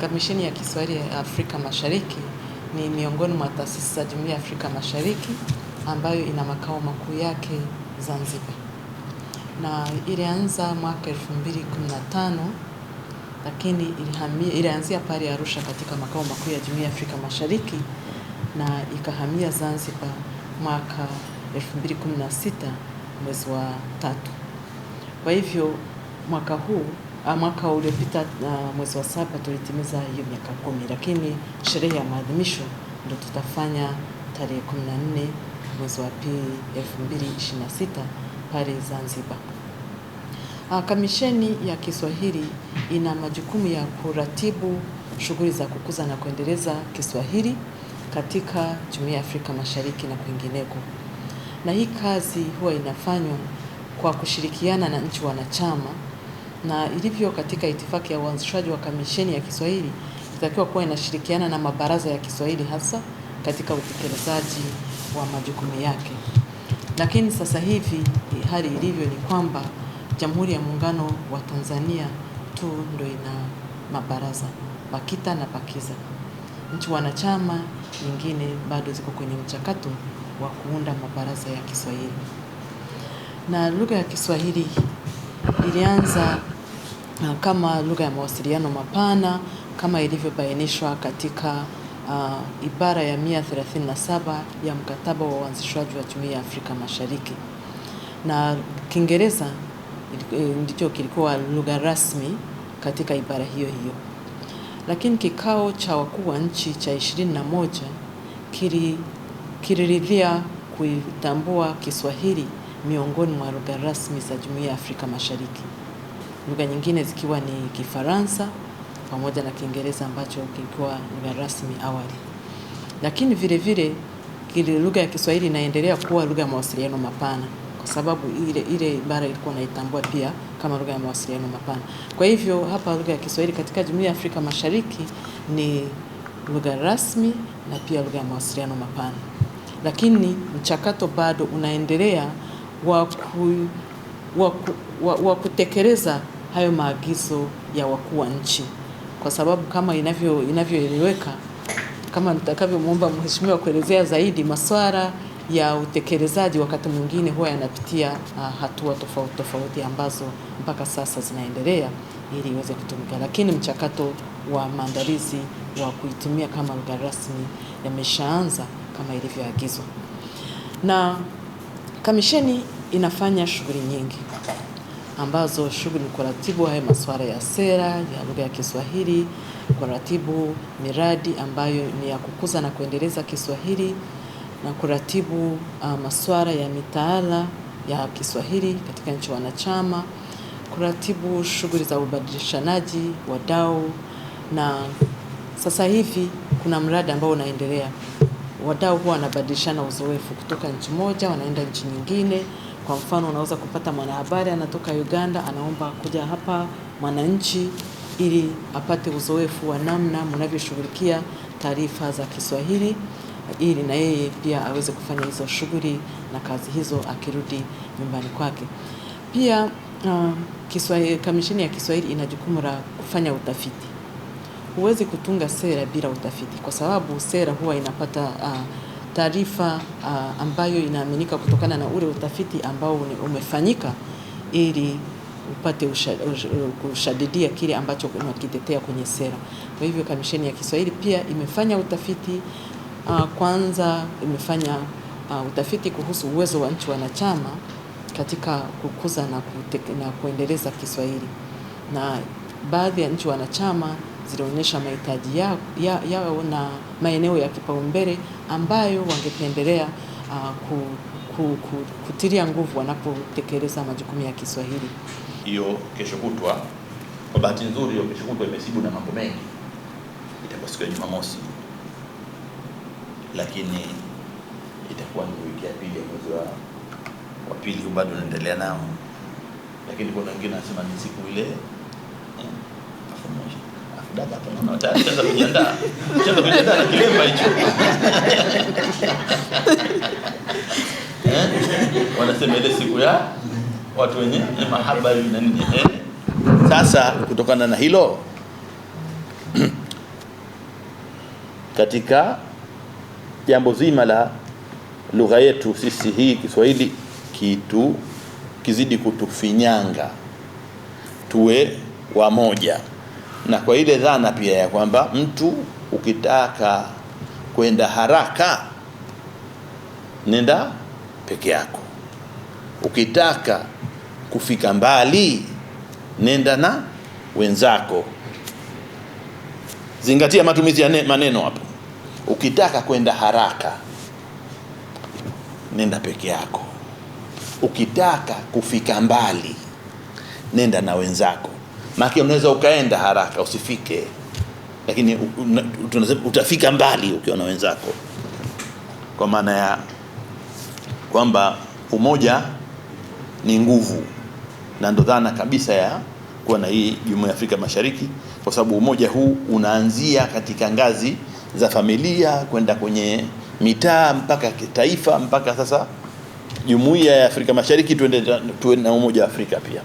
Kamisheni ya Kiswahili ya Afrika Mashariki ni miongoni mwa taasisi za Jumuiya ya Afrika Mashariki ambayo ina makao makuu yake Zanzibar. Na ilianza mwaka 2015 lakini ilianzia pale Arusha katika makao makuu ya Jumuiya ya Afrika Mashariki na ikahamia Zanzibar mwaka 2016 mwezi wa 3. Kwa hivyo mwaka uliopita mwezi wa 7 tulitimiza hiyo miaka 10, lakini sherehe ya maadhimisho ndio tutafanya tarehe 14 mwezi wa 2 2026 pale Zanzibar. Kamisheni ya Kiswahili ina majukumu ya kuratibu shughuli za kukuza na kuendeleza Kiswahili katika Jumuiya ya Afrika Mashariki na kwingineko. Na hii kazi huwa inafanywa kwa kushirikiana na nchi wanachama, na ilivyo katika itifaki ya uanzishwaji wa Kamisheni ya Kiswahili itakiwa kuwa inashirikiana na mabaraza ya Kiswahili hasa katika utekelezaji wa majukumu yake. Lakini sasa hivi hali ilivyo ni kwamba Jamhuri ya Muungano wa Tanzania tu ndio ina mabaraza, BAKITA na BAKIZA. Nchi wanachama nyingine bado ziko kwenye mchakato wa kuunda mabaraza ya Kiswahili. Na lugha ya Kiswahili ilianza kama lugha ya mawasiliano mapana kama ilivyobainishwa katika ibara ya 137 ya mkataba wa uanzishwaji wa Jumuiya ya Afrika Mashariki. Na Kiingereza ndicho kilikuwa lugha rasmi katika ibara hiyo hiyo. Lakini kikao cha wakuu wa nchi cha 21 kiliridhia kuitambua Kiswahili miongoni mwa lugha rasmi za Jumuiya ya Afrika Mashariki. Lugha nyingine zikiwa ni Kifaransa pamoja na Kiingereza ambacho kilikuwa lugha rasmi awali. Lakini vile lugha ya Kiswahili inaendelea kuwa lugha ya mawasiliano mapana kwa sababu ile ibara ilikuwa inaitambua pia kama lugha ya mawasiliano mapana. Kwa hivyo hapa lugha ya Kiswahili katika Jumuiya ya Afrika Mashariki ni lugha rasmi na pia lugha ya mawasiliano mapana. Lakini mchakato bado unaendelea wa kutekeleza hayo maagizo ya wakuu wa nchi, kwa sababu kama inavyoeleweka, kama nitakavyomuomba mheshimiwa kuelezea zaidi, masuala ya utekelezaji wakati mwingine huwa yanapitia hatua tofauti ambazo mpaka sasa zinaendelea ili iweze kutumika, lakini mchakato wa maandalizi wa kuitumia kama lugha rasmi yameshaanza kama ilivyoagizwa. Na kamisheni inafanya shughuli nyingi ambazo shughuli ni kuratibu haya masuala ya sera ya lugha ya Kiswahili, kuratibu miradi ambayo ni ya kukuza na kuendeleza Kiswahili, na kuratibu masuala ya mitaala ya Kiswahili katika nchi wanachama, kuratibu shughuli za ubadilishanaji wadau. Na sasa hivi kuna mradi ambao unaendelea. Wadau huwa wanabadilishana uzoefu kutoka nchi moja wanaenda nchi nyingine. Kwa mfano, unaweza kupata mwanahabari anatoka Uganda anaomba kuja hapa Mwananchi ili apate uzoefu wa namna mnavyoshughulikia taarifa za Kiswahili ili na yeye pia aweze kufanya hizo shughuli na kazi hizo akirudi nyumbani kwake. Pia Kamisheni ya Kiswahili ina jukumu la kufanya utafiti. Huwezi kutunga sera bila utafiti, kwa sababu sera huwa inapata taarifa ambayo inaaminika kutokana na ule utafiti ambao umefanyika ili upate kushadidia kile ambacho unakitetea kwenye sera. Kwa hivyo Kamisheni ya Kiswahili pia imefanya utafiti. Kwanza imefanya utafiti kuhusu uwezo wa nchi wanachama katika kukuza na kuendeleza Kiswahili, na baadhi ya nchi wanachama zilionyesha mahitaji yao na maeneo ya kipaumbele ambayo wangependelea kutilia nguvu wanapotekeleza majukumu ya Kiswahili. Hiyo kesho kutwa, kwa bahati nzuri hiyo kesho kutwa imesibu na mambo mengi, itakuwa siku ya Jumamosi, lakini itakuwa ni wiki ya pili ya mwezi wa pili, bado naendelea nao, lakini kuna wengine wanasema ni siku ile dada tunaona tayari kujiandaa na kilemba hicho. Wanasema ile siku ya watu wenye mahaba na nini. Sasa kutokana na hilo katika jambo zima la lugha yetu sisi hii Kiswahili kizidi kutufinyanga tuwe wamoja, na kwa ile dhana pia ya kwamba mtu ukitaka kwenda haraka nenda peke yako, ukitaka kufika mbali nenda na wenzako. Zingatia matumizi ya maneno hapo. Ukitaka kwenda haraka nenda peke yako, ukitaka kufika mbali nenda na wenzako. Maana unaweza ukaenda haraka usifike, lakini utafika mbali ukiwa na wenzako, kwa maana ya kwamba umoja ni nguvu, na ndo dhana kabisa ya kuwa na hii Jumuiya ya Afrika Mashariki, kwa sababu umoja huu unaanzia katika ngazi za familia kwenda kwenye mitaa mpaka taifa, mpaka sasa Jumuiya ya Afrika Mashariki tuwe na umoja wa Afrika pia.